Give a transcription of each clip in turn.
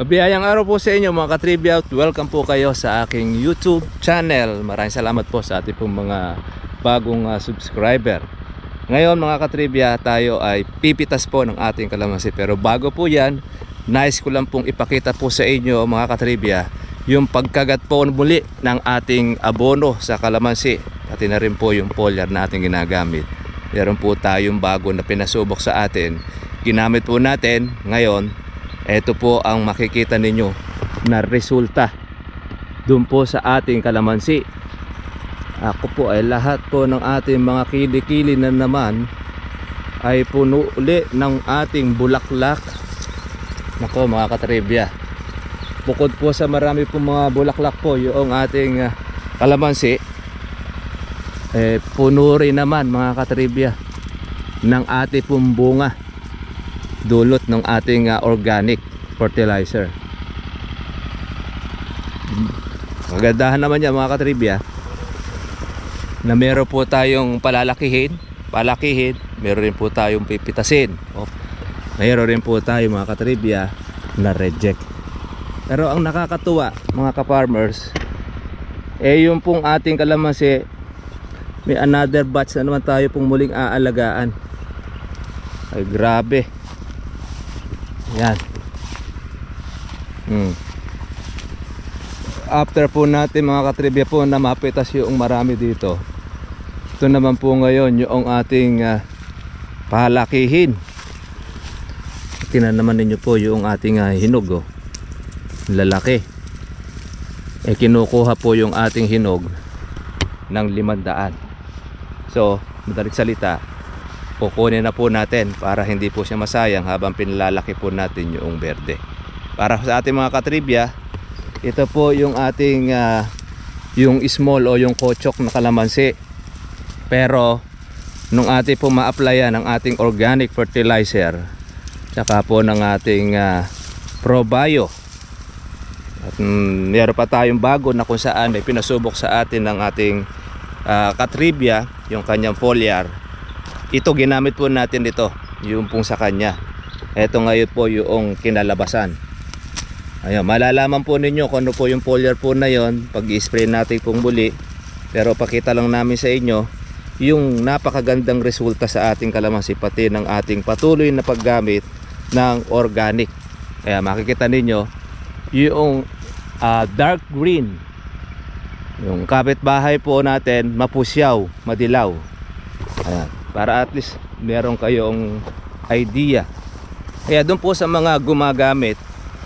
Mabiyayang araw po sa inyo mga katribya at welcome po kayo sa aking YouTube channel. Maraming salamat po sa ating pong mga bagong subscriber. Ngayon mga katribya, tayo ay pipitas po ng ating kalamansi. Pero bago po yan, nais ko lang pong ipakita po sa inyo mga katribya yung pagkagat po muli ng ating abono sa kalamansi. Pati na rin po yung foliar na ating ginagamit. Meron po tayong bago na pinasubok sa atin. Ginamit po natin ngayon. Ito po ang makikita ninyo na resulta doon po sa ating kalamansi. Ako po ay lahat po ng ating mga kilikili na naman ay puno uli ng ating bulaklak. Nako mga katribya, bukod po sa marami pong mga bulaklak po yung ating kalamansi, puno rin naman mga katribya ng ating pong bunga, dulot ng ating organic fertilizer. Kagandahan naman yan mga katribya na meron po tayong palakihin, meron rin po tayong pipitasin, meron rin po tayo mga katribya na reject. Pero ang nakakatuwa mga ka-farmers, yung pong ating kalamansi, may another batch na naman tayo pong muling aalagaan. Ay grabe. Yan. After po natin mga katribya po na mapitas yung marami dito, ito naman po ngayon yung ating palakihin. Tingnan naman ninyo po yung ating hinog, lalaki. Kinukuha po yung ating hinog ng 500. So madaling salita, kukunin na po natin para hindi po siya masayang habang pinalalaki po natin yung berde. Para sa ating mga katribya, ito po yung ating yung small o yung kochok na kalamansi. Pero nung ating po ma-applyan ng ating organic fertilizer tsaka po ng ating ProBio, at meron pa tayong bago na kung saan ay pinasubok sa atin ng ating katribya, yung kanyang foliar. Ito ginamit po natin dito, yung pong sa kanya. Ito ngayon po yung kinalabasan. Ayun, malalaman po ninyo kung ano po yung foliar po na yon pag i-spray natin pong muli. Pero pakita lang namin sa inyo yung napakagandang resulta sa ating kalamansi, pati ng ating patuloy na paggamit ng organic. Kaya makikita ninyo yung dark green, yung kapitbahay po natin mapusyaw, madilaw. Ayan, para at least meron kayong idea. Kaya doon po sa mga gumagamit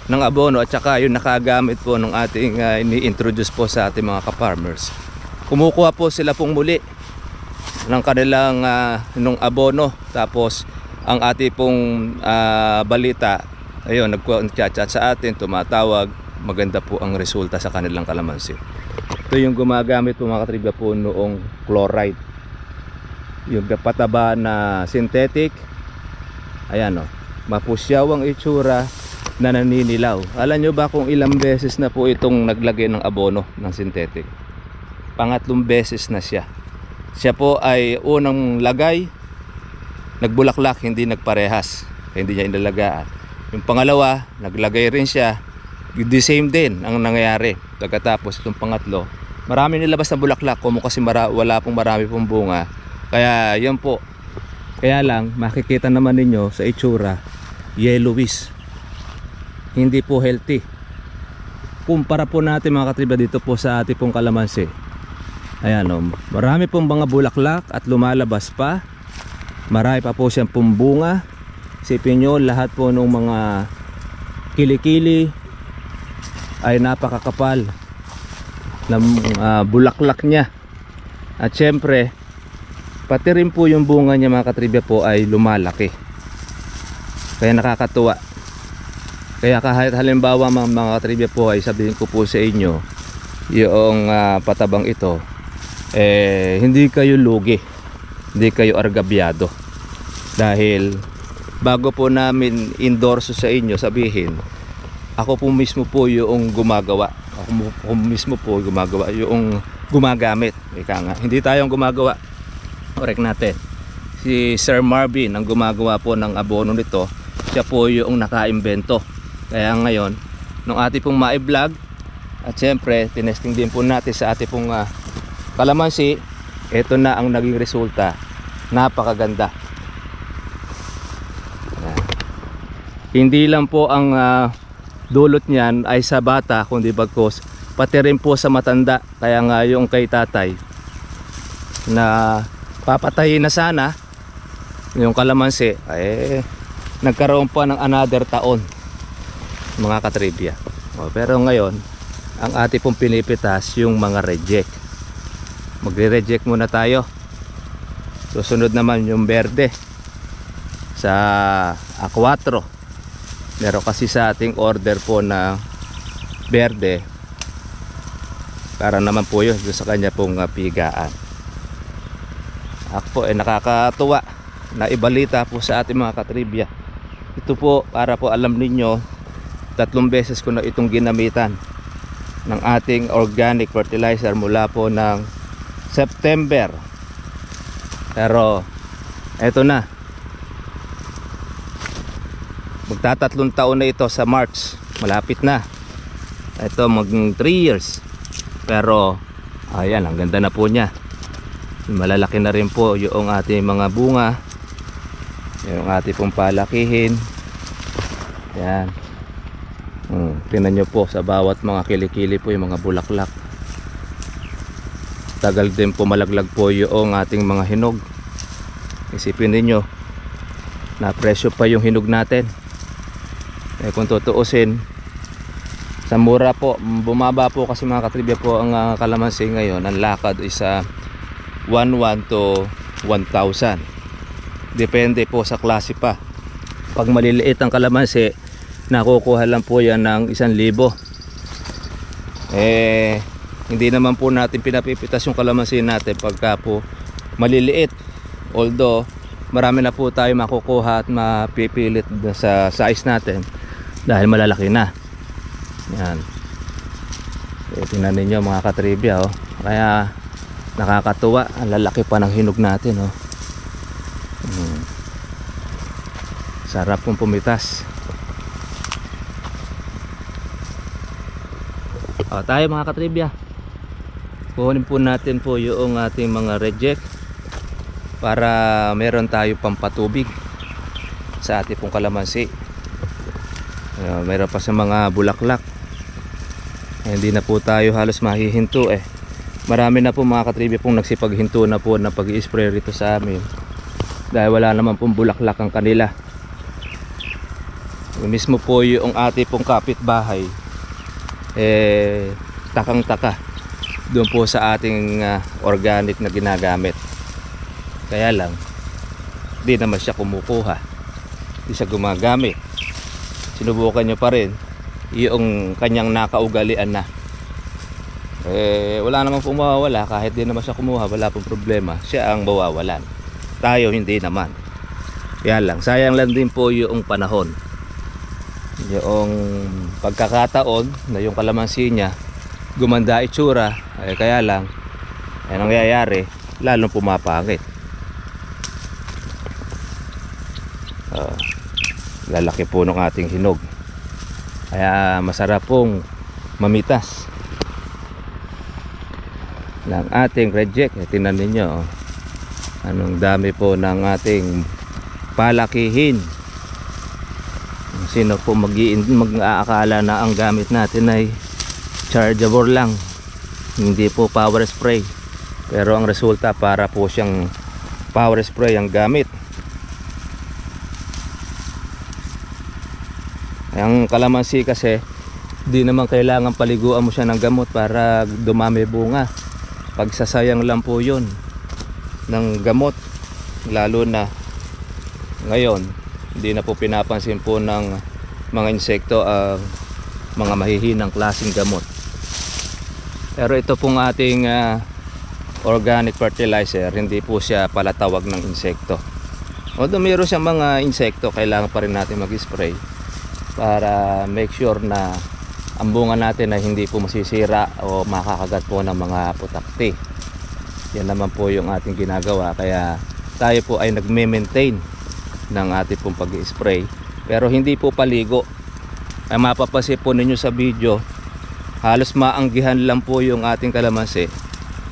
ng abono at saka yung nakagamit po ng ating ini-introduce po sa ating mga ka-farmers, kumukuha po sila pong muli ng kanilang nung abono. Tapos ang ating pong balita, ayun, nagchat-chat sa atin, tumatawag, maganda po ang resulta sa kanilang kalamansi. Ito yung gumagamit po mga katribya po noong chloride, yung pataba na synthetic. Ayan mapusyaw ang itsura na naninilaw. Alam nyo ba kung ilang beses na po itong naglagay ng abono ng synthetic? Pangatlong beses na siya. Siya po ay unang lagay, nagbulaklak, hindi nagparehas, hindi niya inalagaan. Yung pangalawa, naglagay rin siya, the same din ang nangyayari. Pagkatapos itong pangatlo, marami nilabas na bulaklak, kumo kasi wala pong marami pong bunga. Kaya yan po. Kaya lang makikita naman ninyo sa itsura, yellowish, hindi po healthy. Kumpara po natin mga katribya dito po sa ating pong kalamansi. Ayan marami pong mga bulaklak at lumalabas pa. Marami pa po siyang pong bunga. Isipin nyo, lahat po ng mga kilikili ay napakakapal ng bulaklak niya. At syempre pati rin po yung bunga niya mga katribya po ay lumalaki. Kaya nakakatuwa. Kaya kahit halimbawa mga katribya po ay sabihin ko po sa inyo yung patabang ito, hindi kayo lugi, hindi kayo argabyado. Dahil bago po namin endorse sa inyo, sabihin ako po mismo po yung gumagawa. Ako mismo po gumagawa, yung gumagamit. Ika nga, hindi tayong gumagawa. Correct natin. Si Sir Marvin ang gumagawa po ng abono nito. Siya po yung nakaimbento. Kaya ngayon ng ating pong mai-vlog. At syempre tinesting din po natin sa ating pong kalamansi. Ito na ang naging resulta. Napakaganda. Yan. Hindi lang po ang dulot niyan ay sa bata, kundi bagkos pati rin po sa matanda. Kaya nga yung kay tatay na papatayin na sana yung kalamansi, nagkaroon pa ng another taon, mga katribya. Pero ngayon ang ating pong pinipitas yung mga reject. Magre-reject muna tayo. Susunod naman yung berde sa A4. Meron kasi sa ating order po na berde, para naman po yun sa kanya pong pigaan. Ako po nakakatuwa na ibalita po sa ating mga katribya. Ito po, para po alam ninyo, 3 beses ko na itong ginamitan ng ating organic fertilizer mula po ng September. Pero eto na, magtatatlong taon na ito sa March. Malapit na. Ito mag 3 years. Pero ayan, ang ganda na po niya. Malalaki na rin po yung ating mga bunga, yung ating pong palakihin. Yan. Tingnan nyo po sa bawat mga kilikili po yung mga bulaklak. Tagal din po malaglag po yung ating mga hinog. Isipin niyo na presyo pa yung hinog natin. Kung tutuusin, sa mura po, bumaba po kasi mga katribya po ang kalamansi ngayon. Ang lakad is 1,100 to 1,000. Depende po sa klase pa. Pag maliliit ang kalamansi, nakukuha lang po yan ng 1,000. Hindi naman po natin pinapipitas yung kalamansi natin pagka po maliliit. Although marami na po tayo makukuha at mapipilit sa size natin dahil malalaki na. Yan. Tingnan ninyo mga katribya, kaya nakakatuwa, ang lalaki pa ng hinog natin. Sarap pong pumitas. Tayo mga katribya, kunin po natin po yung ating mga reject para meron tayo pampatubig sa ating pong kalamansi. Meron pa sa mga bulaklak. Hindi na po tayo halos mahihinto. Marami na po mga katribya pong nagsipaghinto na po na pag-i-spray rito sa amin dahil wala naman pong bulaklak ang kanila. Mismo po yung ating pong kapitbahay, takang-taka doon po sa ating organic na ginagamit. Kaya lang di naman siya kumukuha, di siya gumagamit. Sinubukan nyo pa rin yung kanyang nakaugalian na. Wala naman pong mawawala. Kahit di naman siya kumuha, wala pong problema. Siya ang mawawalan, tayo hindi naman. Kaya lang, sayang lang din po yung panahon, yung pagkakataon na yung kalamansi niya gumanda itsura. Kaya lang nangyayari, lalong pumapangit. Lalaki po ng ating hinog, kaya masarap pong mamitas ng ating reject. Tingnan ninyo, anong dami po ng ating palakihin. Sino po mag-aakala na ang gamit natin ay chargeable lang, hindi po power spray, pero ang resulta para po siyang power spray ang gamit. Ang kalamansi kasi di naman kailangan paliguan mo siya ng gamot para dumami bunga. Pagsasayang lang po yun ng gamot, lalo na ngayon hindi na po pinapansin po ng mga insekto ang mga mahihinang klaseng gamot. Pero ito pong ating organic fertilizer, hindi po siya palatawag ng insekto. Although mayroon siyang mga insekto, kailangan pa rin natin mag-spray para make sure na ang bunga natin ay hindi po masisira o makakagat po ng mga putakti. Yan naman po yung ating ginagawa, kaya tayo po ay nagme-maintain ng ating pong pag-spray, pero hindi po paligo. Ay mapapansin po ninyo sa video, halos maanggihan lang po yung ating kalamansi,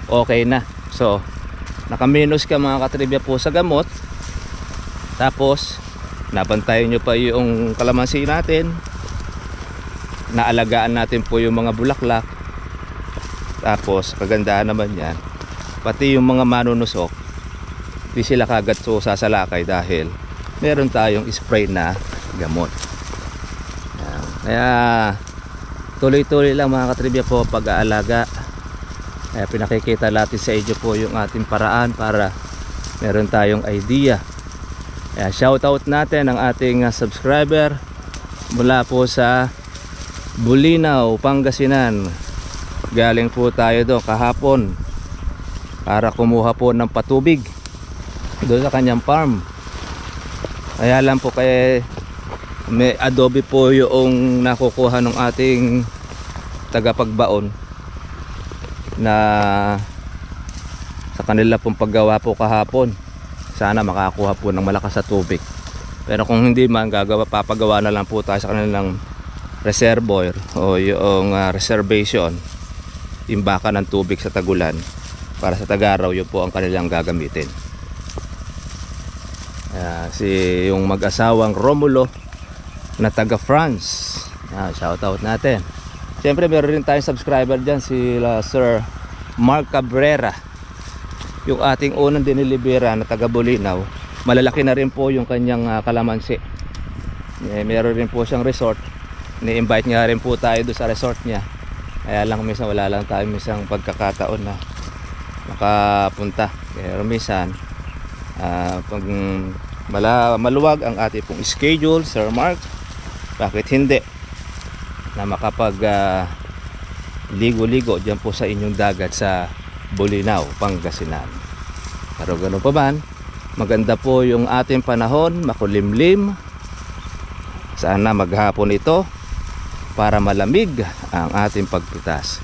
okay na. So nakaminus ka mga katribya po sa gamot, tapos nabantayan nyo pa yung kalamansi natin, naalagaan natin po yung mga bulaklak, tapos kagandahan naman yan, pati yung mga manunusok di sila kagad so sasalakay dahil meron tayong spray na gamot. Yan. Kaya tuloy-tuloy lang mga katribya po pag-aalaga. Kaya pinakikita natin sa inyo po yung ating paraan para meron tayong idea. Kaya shoutout natin ang ating subscriber mula po sa Bulinaw, Pangasinan. Galing po tayo doon kahapon para kumuha po ng patubig doon sa kanyang farm. Kaya lang po kaya may adobe po yung nakukuha ng ating tagapagbaon na sa kanila pong paggawa po kahapon. Sana makakuha po ng malakas sa tubig. Pero kung hindi man, papagawa na lang po tayo sa kanilang reservoir o yung reservation, imbakan ng tubig sa tagulan para sa tag-araw, yun po ang kanilang gagamitin. Si yung mag-asawang Romulo na taga France, shoutout natin. Siyempre meron rin tayong subscriber dyan, si Sir Mark Cabrera, yung ating unang dinilibera na taga Bulinaw. Malalaki na rin po yung kanyang kalamansi. Meron rin po siyang resort, ni-invite nga rin po tayo doon sa resort niya. Kaya lang minsan wala lang tayo minsan pagkakataon na makapunta. Pero minsan pag maluwag ang ating pong schedule, Sir Mark, bakit hindi na makapag ligo-ligo dyan po sa inyong dagat sa Bulinaw, Pangasinan. Pero ganoon pa man, maganda po yung ating panahon, makulimlim. Sana maghapon ito para malamig ang ating pagpitas.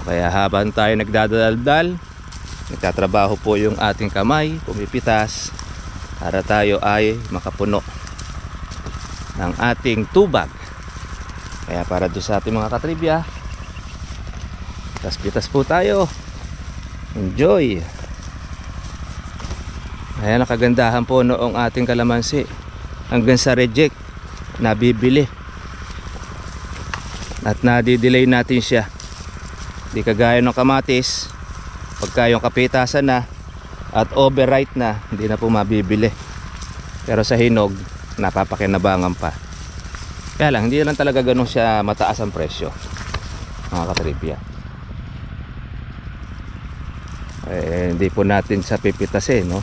Kaya habang tayo nagdadaldal, nagtatrabaho po yung ating kamay, pumipitas, para tayo ay makapuno ng ating tubag. Kaya para doon sa ating mga katribya, pitas-pitas po tayo. Enjoy. Ayan, nakagandahan po noong ating kalamansi. Hanggang sa reject, nabibili. At nadidelay natin siya. Di kagaya ng kamatis, pagka yung kapitasan na at overripe na, hindi na po mabibili. Pero sa hinog, napapakinabangan pa. Kaya lang, hindi lang talaga ganun siya mataas ang presyo, mga katribya. Hindi po natin sa pipitasin, no?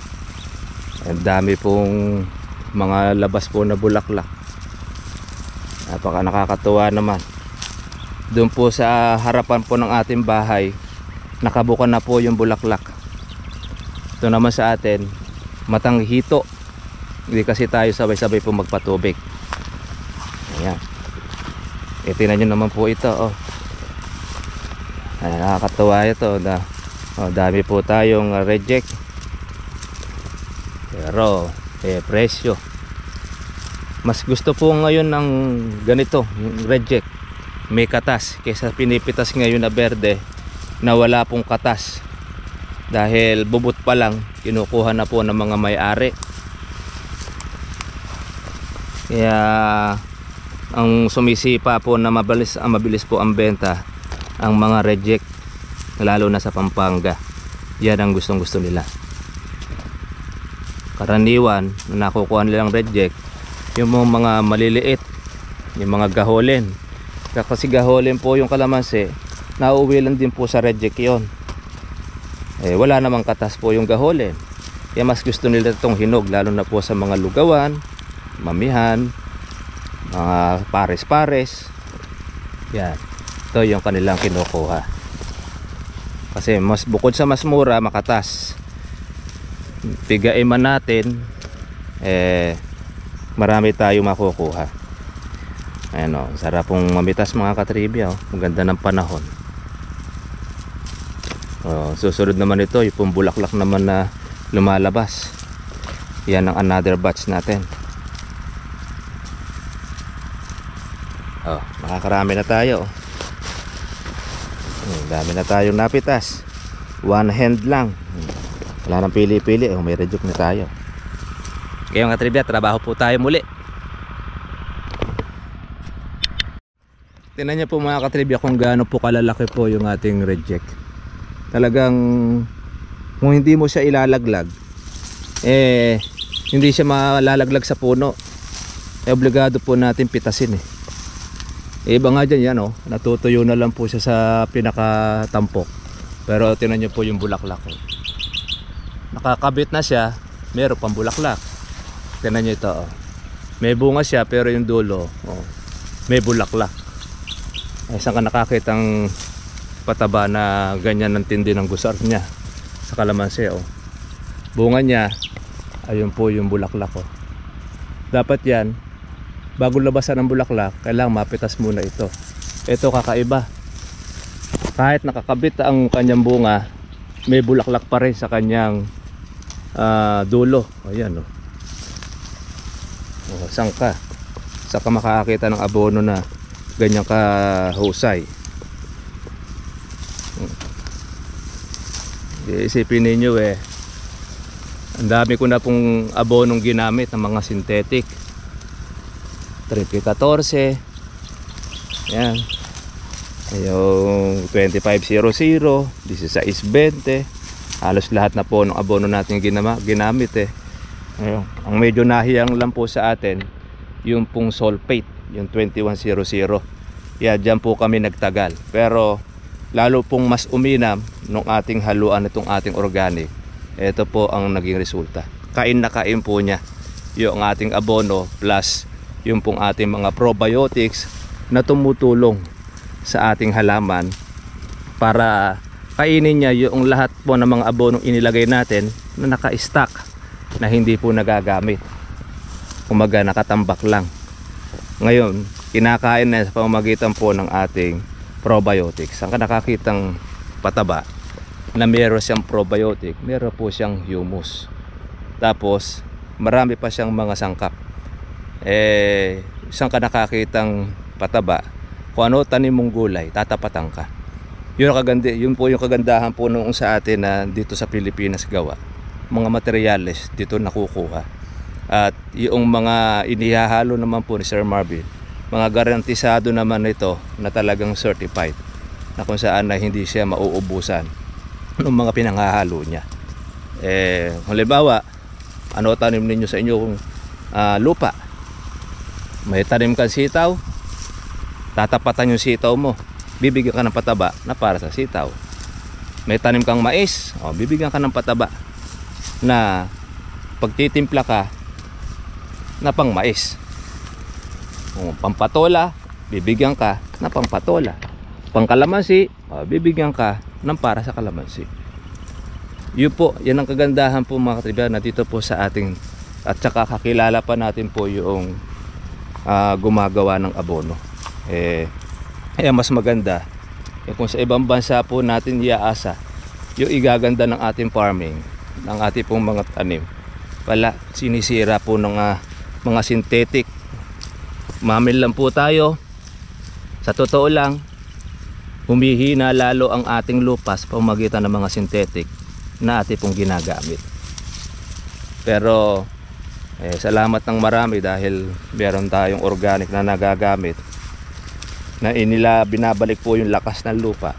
Ang dami pong mga labas po na bulaklak. Napaka nakakatuwa naman. Doon po sa harapan po ng ating bahay, nakabukan na po yung bulaklak. Ito naman sa atin, matanghito. Hindi kasi tayo sabay-sabay po magpatubig. Ayan. Tingnan nyo naman po ito, oh. Ayan, nakakatuwa ito. Dami po tayong reject. Pero presyo, mas gusto po ngayon ng ganito, yung reject may katas, kaysa pinipitas ngayon na berde na wala pong katas, dahil bubot pa lang kinukuha na po ng mga may-ari. Kaya ang sumisipa po na mabilis po ang benta, ang mga reject, lalo na sa Pampanga. Yan ang gustong gusto nila. Karaniwan na nakukuha nilang reject yung mga maliliit, yung mga gaholin. Kasi gaholin po yung kalamansi, nauwi lang din po sa reject yon. Wala namang katas po yung gaholin. Kaya mas gusto nila itong hinog, lalo na po sa mga lugawan, mamihan, mga pares-pares. Yan, ito yung kanilang kinukuha. Kasi mas bukod sa mas mura, makatas. Pigain man natin, marami tayo makukuha. Ayan, o, sarap pong mamitas mga katribya, o. Maganda ng panahon. Susunod naman ito, yung bulaklak naman na lumalabas. Yan ang another batch natin. Oh, nakakarami na tayo. Dami na tayong napitas. One hand lang. Wala nang pili-pili. May rejuke na tayo. Kaya mga trivia, trabaho po tayo muli. Tingnan niyo po mga katribya kung gaano po kalalaki po yung ating reject. Talagang kung hindi mo siya ilalaglag, hindi siya malalaglag sa puno. Obligado po natin pitasin Iba nga dyan yan natutuyo na lang po siya sa pinakatampok. Pero tingnan niyo po yung bulaklak nakakabit na siya, meron pang bulaklak. Tingnan niyo ito may bunga siya pero yung dulo may bulaklak. Saan ka nakakitang pataba na ganyan ang tindi ng gusar niya sa kalamansi bunga niya, ayun po yung bulaklak dapat yan bago labasan ng bulaklak kailangan mapitas muna ito kakaiba. Kahit nakakabit ang kanyang bunga, may bulaklak pa rin sa kanyang dulo. Ayan saan ka makakakita ng abono na ganyan kahusay. Isipin ninyo ang dami ko na pong abonong ginamit ng mga synthetic. Triple 14 yan, yung 2500, 1620, halos lahat na po ng abono natin ginamit Ayun. Ang medyo nahiyang lang po sa atin yung pong sulfate, yung 2100. Dyan po kami nagtagal. Pero lalo pong mas uminam nung ating haluan itong ating organic. Ito po ang naging resulta. Kain na kain po niya yung ating abono plus yung pong ating mga probiotics na tumutulong sa ating halaman para kainin niya yung lahat po ng mga abonong inilagay natin na naka-stack na hindi po nagagamit. Kumaga nakatambak lang. Ngayon, kinakain na sa pamamagitan po ng ating probiotics. Ang nakakitang pataba na meron siyang probiotic, meron po siyang humus. Tapos, marami pa siyang mga sangkap. Isang nakakitang pataba, kung ano tanim mong gulay, tatapatan ka. Yun po yung kagandahan po noong sa atin na dito sa Pilipinas gawa. Mga materyales dito nakukuha. At yung mga inihahalo naman po ni Sir Marvin, mga garantisado naman ito na talagang certified na kung saan na hindi siya mauubusan ng mga pinanghahalo niya. Halimbawa, ano tanim ninyo sa inyong lupa? May tanim kang sitaw, tatapatan yung sitaw mo, bibigyan ka ng pataba na para sa sitaw. May tanim kang mais, bibigyan ka ng pataba na pagtitimpla ka na pang mais. Pampatola, bibigyan ka na pampatola. Pangkalamansi, bibigyan ka ng para sa kalamansi. Yun po, yan ang kagandahan po mga katriba na dito po sa ating, at saka kakilala pa natin po yung gumagawa ng abono. Kaya mas maganda kung sa ibang bansa po natin iaasa yung igaganda ng ating farming, ng ating pong mga tanim, wala, sinisira po ng mga synthetic. Mamil lang po tayo. Sa totoo lang, humihina lalo ang ating lupa sa pamamagitan ng mga synthetic na ating pong ginagamit. Pero salamat ng marami dahil meron tayong organic na nagagamit na binabalik po yung lakas ng lupa.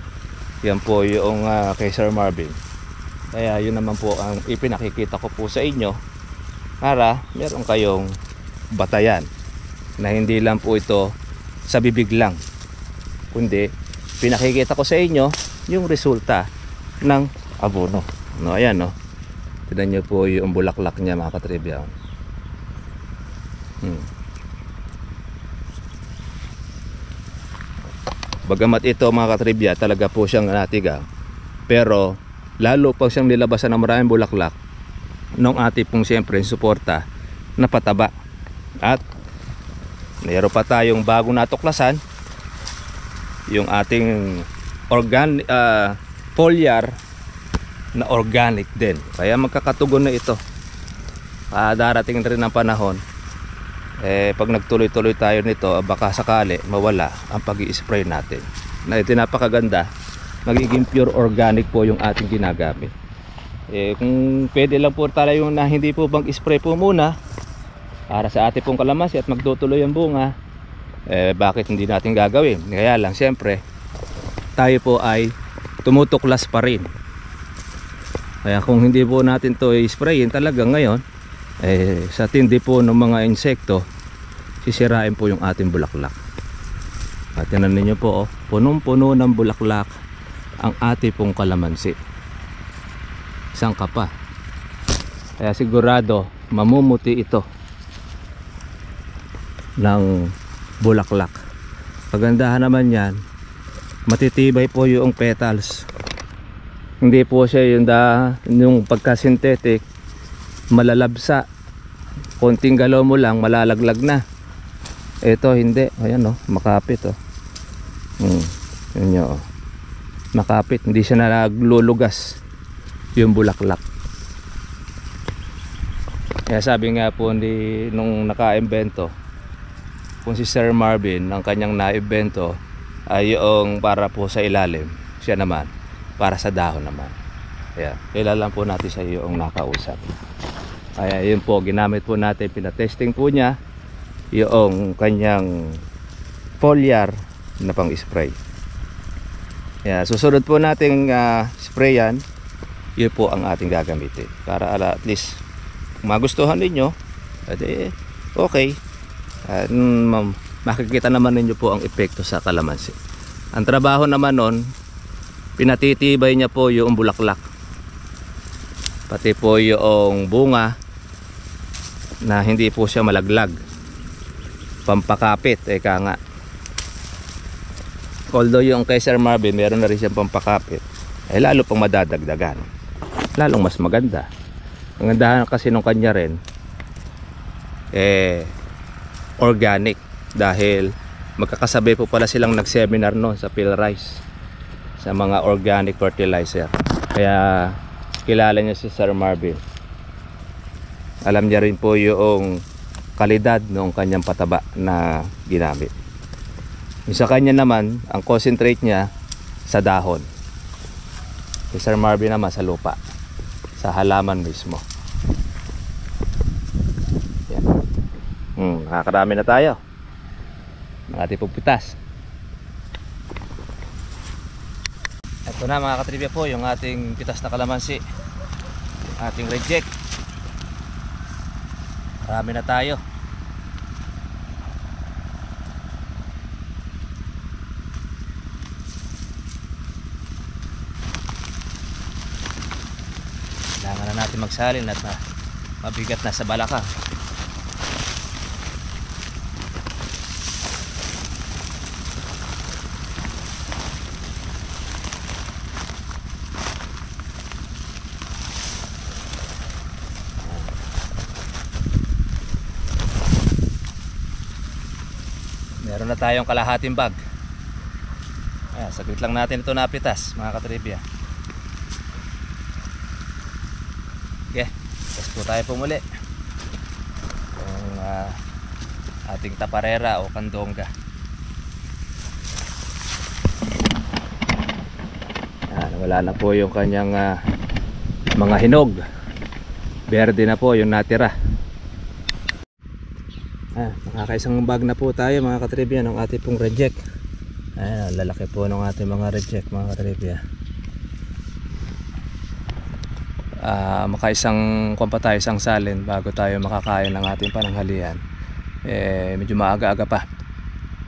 Yan po yung kay Sir Marvin. Kaya yun naman po ang ipinakikita ko po sa inyo para meron kayong batayan na hindi lang po ito sa bibig lang, kundi pinakikita ko sa inyo yung resulta ng abono. Ayan tignan nyo po yung bulaklak niya mga katribya. Bagamat ito mga katribya talaga po siyang natiga, pero lalo pag siyang nilabasan ng maraming bulaklak nung ating pong siyempre suporta na pataba. At mayroon pa tayong bagong natuklasan, yung ating foliar na organic din. Kaya magkakatugon na ito. Darating rin ang panahon Pag nagtuloy-tuloy tayo nito, baka sakali mawala ang pag-i-spray natin. Na ito napakaganda, magiging pure organic po yung ating ginagamit. Kung pwede lang po tayo na hindi po bang spray po muna para sa ating pong kalamansi at magtutuloy ang bunga, bakit hindi natin gagawin? Kaya lang siyempre tayo po ay tumutuklas pa rin. Kaya kung hindi po natin to i-sprayin talaga ngayon, sa tindi po ng mga insekto, sisirain po yung ating bulaklak. At tinan ninyo po, punong-puno ng bulaklak ang ating pong kalamansi. Isang kapa. Kaya sigurado mamumuti ito ng bulaklak. Kagandahan naman yan, matitibay po yung petals. Hindi po siya yung pagka-synthetic malalabsa. Konting galaw mo lang malalaglag na. Ito hindi. Ayan makapit Yun nyo makapit. Hindi siya naglulugas yung bulaklak. Kaya sabi nga po nung naka-imbento, kung si Sir Marvin ang kanyang na-imbento ay yung para po sa ilalim, siya naman para sa dahon naman. Kaya kailangan po natin sa yung nakausap. Kaya yun po, ginamit po natin, pinatesting po niya yung kanyang foliar na pang spray. Kaya susunod po nating sprayan, yun po ang ating gagamitin para at least magustuhan ninyo, okay. Makikita naman ninyo po ang epekto sa kalamansi. Ang trabaho naman nun, pinatitibay niya po yung bulaklak, pati po yung bunga na hindi po siya malaglag, pampakapit nga. Although yung kay Sir Marvin meron na rin siyang pampakapit, lalo pang madadagdagan, lalong mas maganda. Ang gandahan kasi nung kanya rin organic, dahil magkakasabay po pala silang nag-seminar noon sa PhilRice sa mga organic fertilizer. Kaya kilala niya si Sir Marvin. Alam niya rin po yung kalidad ng kanyang pataba na ginamit. Yung sa kanya naman, ang concentrate niya sa dahon. Si Sir Marvin naman sa lupa, sa halaman mismo. Yan. Nakakarami na tayo ng ating pagpitas. Ito na mga katribya po yung ating pitas na kalamansi, ating reject. Marami na tayo. Kailangan na natin magsalin at mabigat na sa balakang. Meron na tayong kalahating bag. Saglit lang natin ito napitas mga katribya. Okay, tapos po tayo pumuli yung ating taparera o kandongga. Wala na po yung kanyang mga hinog. Berde na po yung natira. Nakakaisang bag na po tayo mga katribya ng ating pong reject. Lalaki po ng ating mga reject mga katribya. Makaisang kumpa tayo, isang salin bago tayo makakain ng ating pananghalian. Medyo maaga-aga pa.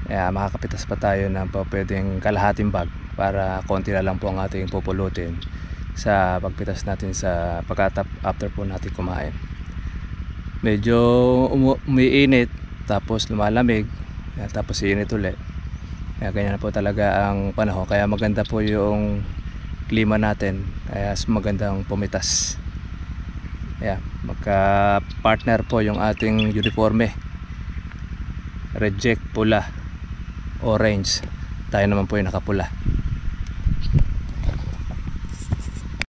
Makakapitas pa tayo ng pwedeng kalahating bag para konti na lang po ang ating pupulutin sa pagpitas natin sa after po natin kumain. Medyo umiinit tapos lumalamig, tapos iinit ulit. Ganyan na po talaga ang panahon, kaya maganda po yung klima natin, kaya magandang pumitas. Magka partner po yung ating uniforme, reject pula, orange, tayo naman po yung nakapula.